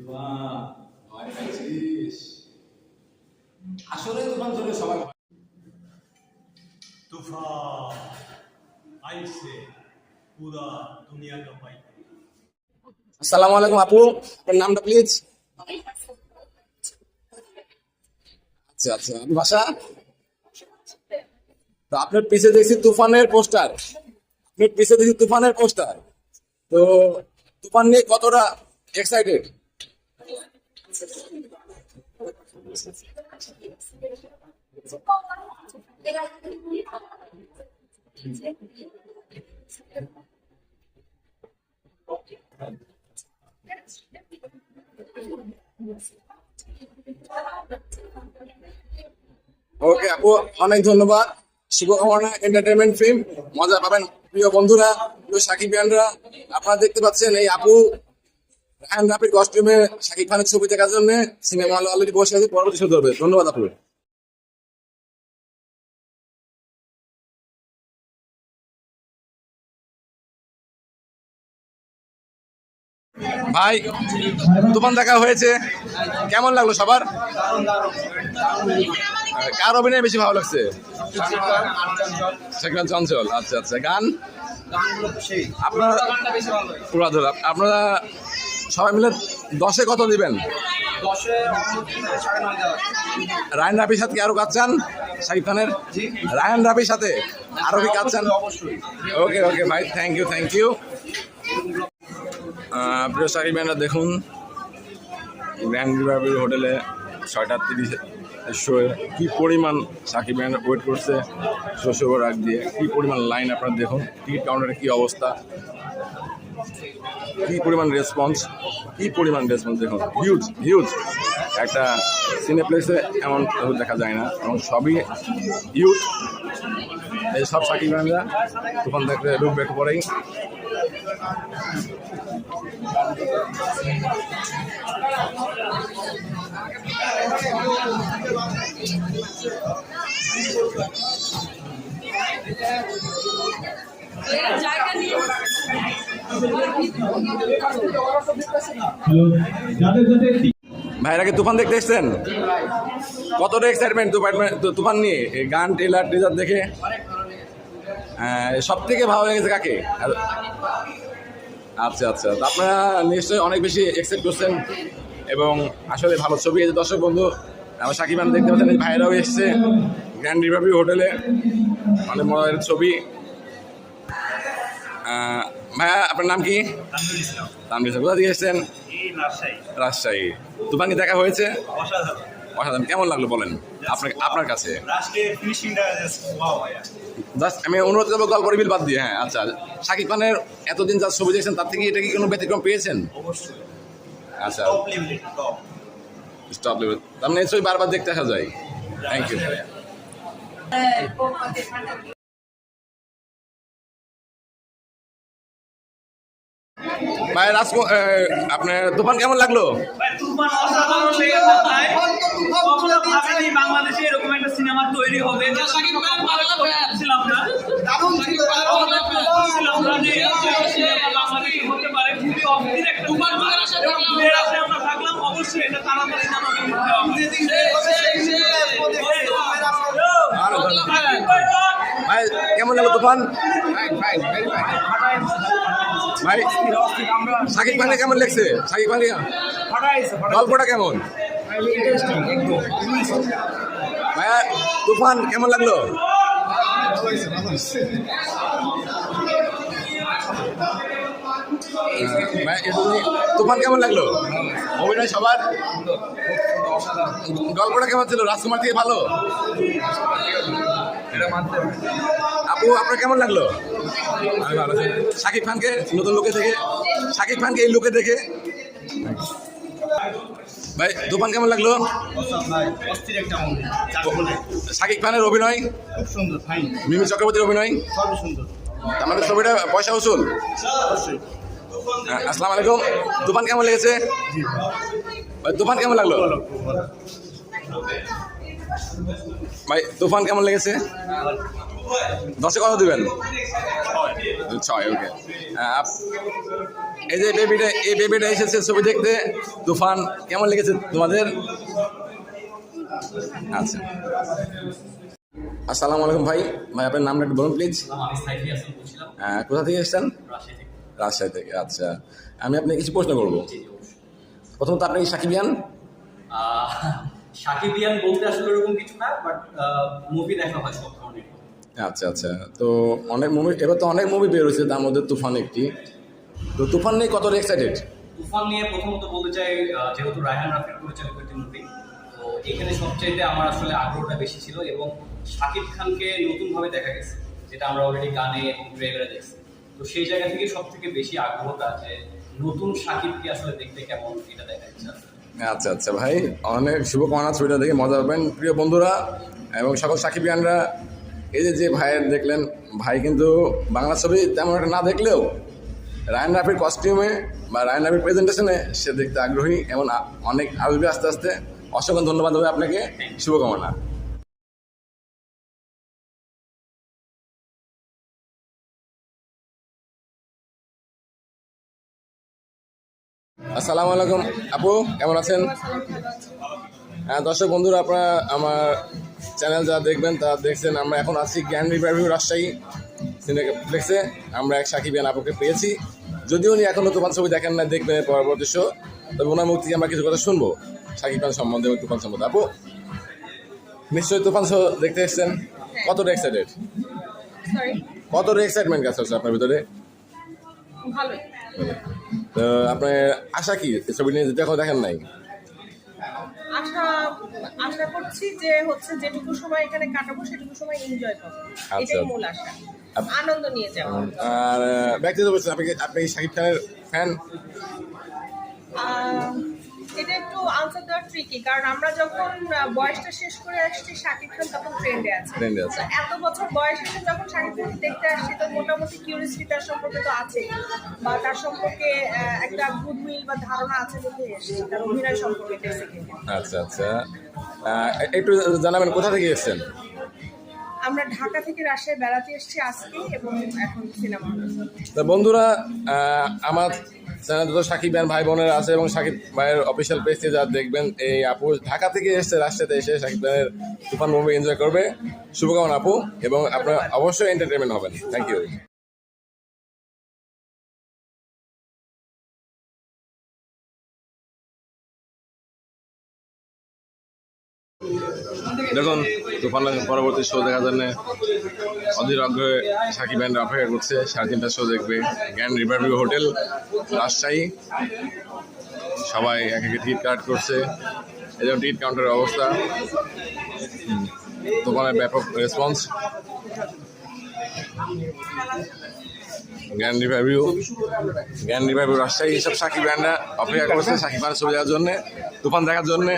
ভয় পাইছিস? আসলে তুফান চলে সবাই तूफान आई से पूरा दुनिया का पाई। আসসালামু আলাইকুম আপু, আপনার নামটা প্লিজ? আচ্ছা আচ্ছা, বাসা? তো আপনার পিছে দেখছি তুফানের পোস্টার, আপনার পিছে দেখছি তুফানের পোস্টার। তো তুফান নিয়ে কতটা এক্সাইটেড? ওকে আপু, অনেক ধন্যবাদ। শুভকামনা এন্টারটেনমেন্ট ফিল্ম, মজা পাবেন প্রিয় বন্ধুরা, প্রিয় সাকিবিয়ানরা। আপনারা দেখতে পাচ্ছেন এই আপু রায়হান রাফির কস্টিউমে শাকিব খানের ছবি দেখার জন্য সিনেমা হলে অলরেডি বসে আছে, পরবর্তী শো ধরবে। ধন্যবাদ আপু। ভাই, তুফান দেখা হয়েছে, কেমন লাগলো সবার? কার অভিনয় বেশি ভালো লাগছে? সেখানে চঞ্চল। আচ্ছা আচ্ছা, গান আপনারা আপনারা সবাই মিলে 10-এ কত দিবেন? রায়হান রাফির সাথে কি আরো কাজ চান? শাকিব খানের রায়হান রাফির সাথে আরো কি কাজ চান? ওকে ওকে ভাই, থ্যাংক ইউ থ্যাংক ইউ। প্রিয় সাকিবিয়ানরা, দেখুন গ্র্যান্ড রিভার হোটেলে 6:30 শোয়ে কি পরিমাণ সাকিবিয়ানরা ওয়েট করছে শো রাখ দিয়ে, কি পরিমাণ লাইন আপনারা দেখুন, টিকিট কাউন্টারে কি অবস্থা, কি পরিমাণ রেসপন্স, কি পরিমাণ রেসপন্স দেখুন, হিউজ হিউজ। একটা সিনেপ্লেক্সে এমন দেখা যায় না, এবং সবই ইউথ। এই সব সাকিবিয়ানরা তুফান দেখতে ঢুকবে একটু পরেই। ভাইরাকে তুফান দেখতে এসছেন, কতটা এক্সাইটমেন্ট তুফান নিয়ে? গান, ট্রেলার টিজার দেখে সব থেকে ভালো লেগেছে কাকে? আচ্ছা আচ্ছা, আপনারা নিশ্চয়ই অনেক বেশি এক্সপেক্ট করছেন, এবং আসলে ভালো ছবি। এই যে দর্শক বন্ধু, আমার সাকিব খান দেখতে পাচ্ছেন, ভাইরাও এসছে গ্র্যান্ড রিভার হোটেলে, অনেক মজার ছবি। ভাইয়া, আপনার নাম কি? তানভীর ইসলাম। কোথা থেকে এসছেন? রাজশাহী। তুফান কি দেখা হয়েছে? অসাধারণ। কেমন লাগলো বলেন আপনার কাছে? জাস্ট আমি অনুরোধ করবো গল্প রিভিল বাদ দিয়ে। হ্যাঁ আচ্ছা, শাকিব খানের এতদিন যা ছবি দেখছেন তার থেকে এটা কি কোনো ব্যতিক্রম পেয়েছেন? আচ্ছা, স্টপ লেভেল, তার মানে ছবি বারবার দেখতে আসা যায়। Thank you. ভাই আপনার তুফান কেমন লাগলো? বাংলাদেশে এরকম একটা সিনেমা তৈরি হবে, হতে পারে, খুবই অস্থির একটা আমরা থাকলাম। অবশ্যই এটা তাড়াতাড়ি ভাই কেমন লাগলো তুফান? ভাই শাকিব খানে কেমন লাগছে? শাকিব খান গল্পটা কেমন? ভাইয়া তুফান কেমন লাগলো? তুফান কেমন লাগলো? অভিনয় সবার? গল্পটা কেমন ছিল? রাজকুমার থেকে ভালো? আপু আপনার কেমন লাগলো? শাকিব খানকে নতুন লোকে দেখে, শাকিব খানকে এই লোকে দেখে ভাই তুফান কেমন লাগলো? শাকিব খানের অভিনয় খুব সুন্দর, ফাইন। মিমি চক্রবর্তীর অভিনয় সবই সুন্দর। আমাদের ছবিটা পয়সা উসুল। আসসালামু আলাইকুম। তুফান কেমন লেগেছে? ভাই তুফান কেমন লাগলো? ভাই তুফান কেমন লেগেছে? 10-এ কত দিবেন? 6। ওকে। এই যে বেবিটা এসেছে ছবি দেখতে, তুফান, কেমন লেগেছে তোমাদের? আচ্ছা, আসসালামু আলাইকুম ভাই। আপনার নামটা একটু বলুন প্লিজ। আমি সাইফি হাসান বলছিলাম, কোথা থেকে এসেছেন? রাজশাহী থেকে। রাজশাহী থেকে। আচ্ছা, আমি আপনাকে কিছু প্রশ্ন করবো। জি, জি, অবশ্যই। প্রথমত আপনি কি সাকিবিয়ান? আহ, সাকিবিয়ান বলতে আসলে ওরকম কিছু না, বাট মুভি দেখা হয় সব ধরনের। আচ্ছা আচ্ছা, তো অনেক মুভি, এবার তো অনেক মুভি বের হয়েছে, তার মধ্যে তুফান একটি। তো তুফান নিয়ে কতটা এক্সাইটেড? তুফান নিয়ে প্রথমত বলতে চাই, যেহেতু রায়হান রাফির পরিচালিত একটি মুভি, তো এখানে সবচাইতে আমার আসলে আগ্রহটা বেশি ছিল, এবং শাকিব খানকে নতুনভাবে দেখা গেছে, যেটা আমরা অলরেডি গানে এবং ট্রেলারে দেখছি। তো সেই জায়গা থেকে সব থেকে বেশি আগ্রহটা যে নতুন শাকিবকে আসলে দেখতে কেমন, এটা দেখা ইচ্ছা আছে। আচ্ছা আচ্ছা ভাই, অনেক শুভকামনা ছবিটা দেখে মজা পাবেন প্রিয় বন্ধুরা এবং সকল সাকিবিয়ানরা। এই যে ভাইয়ের দেখলেন, ভাই কিন্তু বাংলা ছবি তেমন একটা না দেখলেও রায়হান রাফির কস্টিউমে বা রায়হান রাফির প্রেজেন্টেশনে সে দেখতে আগ্রহী, এমন অনেক আসবে আস্তে আস্তে। অসংখ্য ধন্যবাদ হবে আপনাকে, শুভকামনা। আসসালামু আলাইকুম আপু, কেমন আছেন? হ্যাঁ দর্শক বন্ধুরা, আপনারা আমার চ্যানেল যারা দেখবেন তারা দেখছেন, আমরা এখন আছি জ্ঞান রিভারভিউ রাজশাহী সিনেপ্লেক্সে। আমরা এক সাকিবিয়ান আপুকে পেয়েছি, যদিও উনি এখনও তুফান ছবি দেখেন না, দেখবেন পরবর্তী শো। তবে ওনার মুখ থেকে আমরা কিছু কথা শুনবো সাকিব খান সম্বন্ধে এবং তুফান সম্বন্ধে। আপু নিশ্চয়ই তুফান শো দেখতে এসেছেন, কতটা এক্সাইটেড? সরি, কতটা এক্সাইটমেন্ট কাজ হচ্ছে আপনার ভিতরে? ভালোই। তো আপনার আশা কি ছবি নিয়ে, যেটা এখনো দেখেন নাই? আশা আশা করছি যে হচ্ছে যেটুকু সময় এখানে কাটাবো সেটুকু সময় এনজয় পাবো, এটাই মূল আশা, আনন্দ নিয়ে যাবো। আর ব্যক্তিগত বলছেন, আপনি কি শাকিব খানের ফ্যান? এটা একটু আনসার দেওয়া ট্রিকি, কারণ আমরা যখন বয়সটা শেষ করে আসছি শাকিব খান তখন ট্রেন্ডে আছে। Trend এ আছে। তো এত বছর বয়স এসে যখন শাকিব খানকে দেখতে আসছি, তো মোটামুটি কিউরিয়াসিটি তার সম্পর্কে তো আছে, বা তার সম্পর্কে একটা গুডউইল বা ধারণা আছে দেখে এসেছি তার অভিনয় সম্পর্কে বেসিক্যালি। আচ্ছা আচ্ছা, একটু জানাবেন কোথা থেকে এসেছেন? আমরা ঢাকা থেকে রাজশাহী বেড়াতে এসেছি আজকে, এবং এখন সিনেমা হলে। তো বন্ধুরা, আমার চ্যানেল যত সাকিব ভাই ভাই বোনেরা আছে এবং সাকিব ভাইয়ের অফিসিয়াল পেজে যা দেখবেন, এই আপু ঢাকা থেকে এসেছে রাজশাহীতে, এসে সাকিব ভাইয়ের তুফান মুভি এনজয় করবে। শুভকামনা আপু, এবং আপনারা অবশ্যই এন্টারটেনমেন্ট হবেন। Thank you. দেখুন, তুফানের পরবর্তী শো দেখার জন্য অধীর আগ্রহে সাকিব ভাইয়ের অপেক্ষা করছে। 3:30টার শো দেখবে জ্ঞান রিভারভিউ হোটেল রাজশাহী। সবাই এক একে টিকিট কালেক্ট করছে, এই যেমন টিকিট কাউন্টারের অবস্থা। তুফানের ব্যাপক রেসপন্স। জ্ঞান রিভারভিউ রাজশাহী, এইসব সাকিব ভাইয়েরা অপেক্ষা করছে সাকিব ভাইয়ের ছবি দেখার জন্য, তুফান দেখার জন্য।